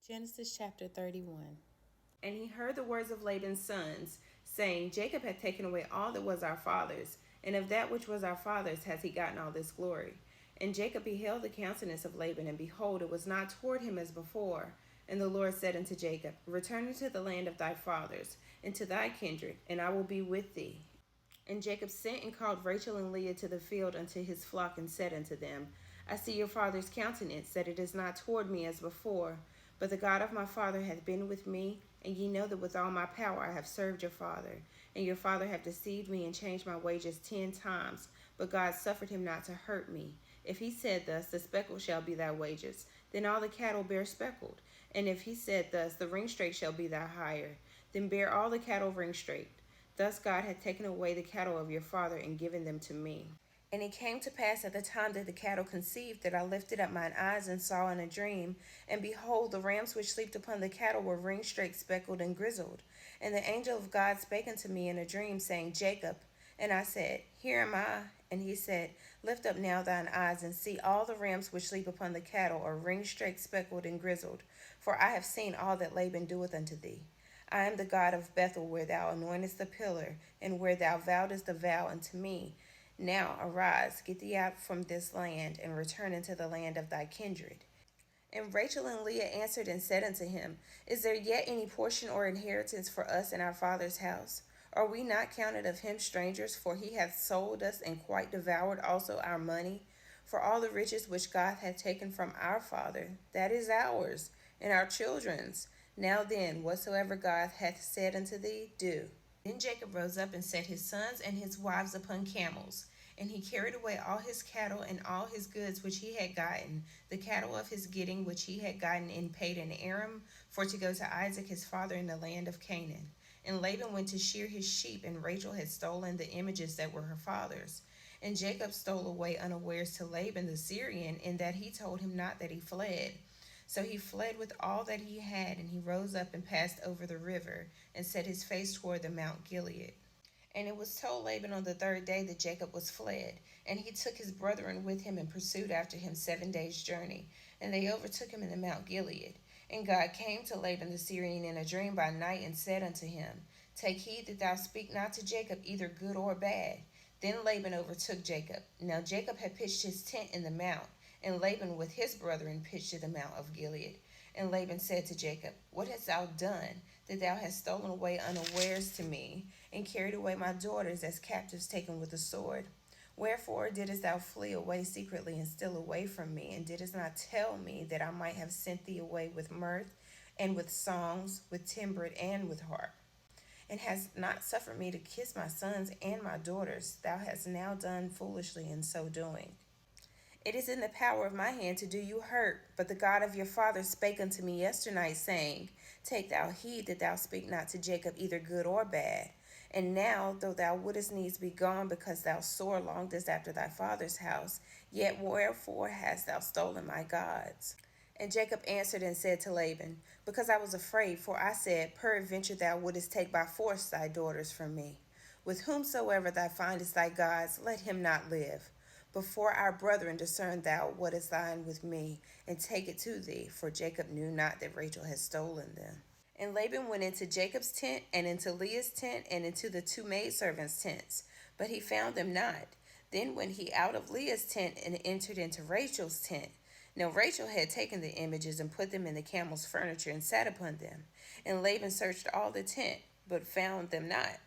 Genesis chapter 31. And he heard the words of Laban's sons, saying, Jacob hath taken away all that was our father's, and of that which was our father's hath he gotten all this glory. And Jacob beheld the countenance of Laban, and behold, it was not toward him as before. And the Lord said unto Jacob, Return into the land of thy fathers, and to thy kindred, and I will be with thee. And Jacob sent and called Rachel and Leah to the field unto his flock, and said unto them, I see your father's countenance, that it is not toward me as before, but the God of my father hath been with me, and ye know that with all my power I have served your father. And your father hath deceived me and changed my wages 10 times, but God suffered him not to hurt me. If he said thus, the speckle shall be thy wages, then all the cattle bear speckled. And if he said thus, the ringstraight shall be thy hire, then bear all the cattle ringstraight. Thus God hath taken away the cattle of your father and given them to me. And it came to pass at the time that the cattle conceived, that I lifted up mine eyes and saw in a dream, and behold, the rams which slept upon the cattle were ringstraked, speckled, and grizzled. And the angel of God spake unto me in a dream, saying, Jacob. And I said, Here am I. And he said, Lift up now thine eyes, and see all the rams which sleep upon the cattle are ringstraked, speckled, and grizzled. For I have seen all that Laban doeth unto thee. I am the God of Bethel, where thou anointest the pillar, and where thou vowedest a vow unto me. Now arise, get thee out from this land, and return into the land of thy kindred. And Rachel and Leah answered and said unto him, Is there yet any portion or inheritance for us in our father's house? Are we not counted of him strangers? For he hath sold us and quite devoured also our money. For all the riches which God hath taken from our father, that is ours, and our children's. Now then, whatsoever God hath said unto thee, do. Then Jacob rose up and set his sons and his wives upon camels. And he carried away all his cattle and all his goods which he had gotten, the cattle of his getting which he had gotten in Padan Aram, for to go to Isaac his father in the land of Canaan. And Laban went to shear his sheep, and Rachel had stolen the images that were her father's. And Jacob stole away unawares to Laban the Syrian, in that he told him not that he fled. So he fled with all that he had, and he rose up and passed over the river, and set his face toward the Mount Gilead. And it was told Laban on the 3rd day that Jacob was fled. And he took his brethren with him, and pursued after him 7 days' journey. And they overtook him in the Mount Gilead. And God came to Laban the Syrian in a dream by night, and said unto him, Take heed that thou speak not to Jacob either good or bad. Then Laban overtook Jacob. Now Jacob had pitched his tent in the mount, and Laban with his brethren pitched at the Mount of Gilead. And Laban said to Jacob, What hast thou done, that thou hast stolen away unawares to me, and carried away my daughters as captives taken with the sword? Wherefore didst thou flee away secretly, and steal away from me, and didst not tell me, that I might have sent thee away with mirth, and with songs, with timbrel, and with harp? And hast not suffered me to kiss my sons and my daughters? Thou hast now done foolishly in so doing. It is in the power of my hand to do you hurt. But the God of your father spake unto me yesternight, saying, Take thou heed that thou speak not to Jacob either good or bad. And now, though thou wouldest needs be gone, because thou sore longedst after thy father's house, yet wherefore hast thou stolen my gods? And Jacob answered and said to Laban, Because I was afraid, for I said, Peradventure thou wouldest take by force thy daughters from me. With whomsoever thou findest thy gods, let him not live. Before our brethren discern thou what is thine with me, and take it to thee, for Jacob knew not that Rachel had stolen them. And Laban went into Jacob's tent, and into Leah's tent, and into the 2 maidservants' tents, but he found them not. Then went he out of Leah's tent, and entered into Rachel's tent. Now Rachel had taken the images, and put them in the camel's furniture, and sat upon them. And Laban searched all the tent, but found them not.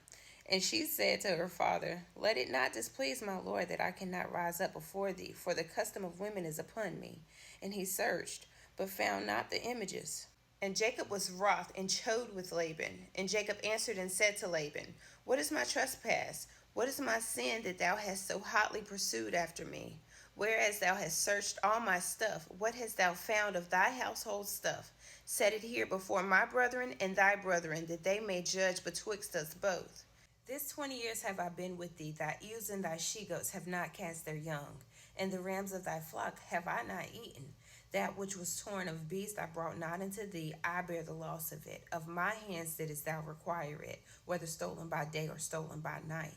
And she said to her father, Let it not displease my lord that I cannot rise up before thee, for the custom of women is upon me. And he searched, but found not the images. And Jacob was wroth and chode with Laban. And Jacob answered and said to Laban, What is my trespass? What is my sin that thou hast so hotly pursued after me? Whereas thou hast searched all my stuff, what hast thou found of thy household stuff? Set it here before my brethren and thy brethren, that they may judge betwixt us both. This 20 years have I been with thee. Thy ewes and thy she goats have not cast their young, and the rams of thy flock have I not eaten. That which was torn of beast I brought not unto thee. I bear the loss of it. Of my hands didst thou require it, whether stolen by day or stolen by night.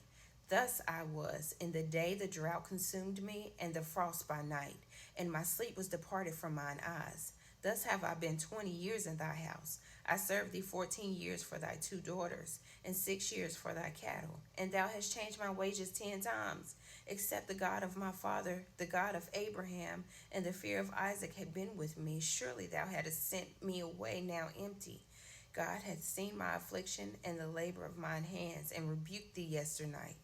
Thus I was. In the day the drought consumed me, and the frost by night, and my sleep was departed from mine eyes. Thus have I been 20 years in thy house. I served thee 14 years for thy 2 daughters, and 6 years for thy cattle. And thou hast changed my wages 10 times. Except the God of my father, the God of Abraham, and the fear of Isaac had been with me, surely thou hadst sent me away now empty. God hath seen my affliction and the labor of mine hands, and rebuked thee yesternight.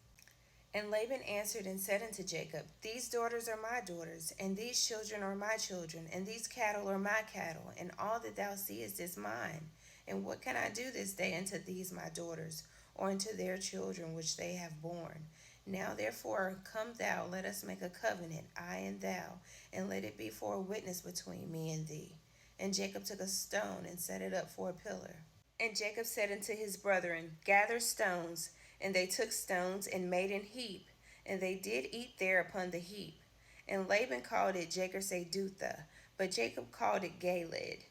And Laban answered and said unto Jacob, These daughters are my daughters, and these children are my children, and these cattle are my cattle, and all that thou seest is mine. And what can I do this day unto these my daughters, or unto their children which they have borne? Now therefore come thou, let us make a covenant, I and thou, and let it be for a witness between me and thee. And Jacob took a stone and set it up for a pillar. And Jacob said unto his brethren, Gather stones. And they took stones and made an heap, and they did eat there upon the heap. And Laban called it Jegar-sahadutha, but Jacob called it Galeed.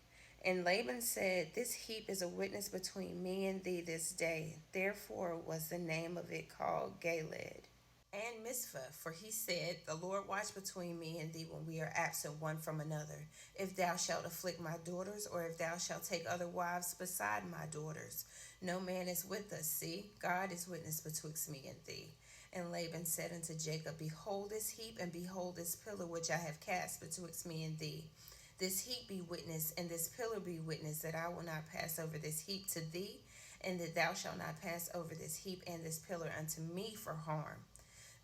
And Laban said, This heap is a witness between me and thee this day. Therefore was the name of it called Galeed. And Mizpah, for he said, The Lord watch between me and thee when we are absent one from another, if thou shalt afflict my daughters, or if thou shalt take other wives beside my daughters. No man is with us, see, God is witness betwixt me and thee. And Laban said unto Jacob, Behold this heap, and behold this pillar which I have cast betwixt me and thee. This heap be witness, and this pillar be witness, that I will not pass over this heap to thee, and that thou shalt not pass over this heap and this pillar unto me for harm.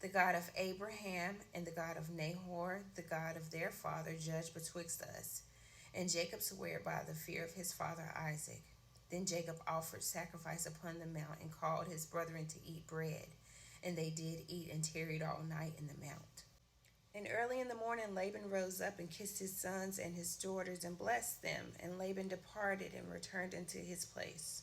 The God of Abraham and the God of Nahor, the God of their father, judge betwixt us. And Jacob sware by the fear of his father Isaac. Then Jacob offered sacrifice upon the mount, and called his brethren to eat bread. And they did eat, and tarried all night in the mount. And early in the morning Laban rose up, and kissed his sons and his daughters, and blessed them. And Laban departed, and returned unto his place.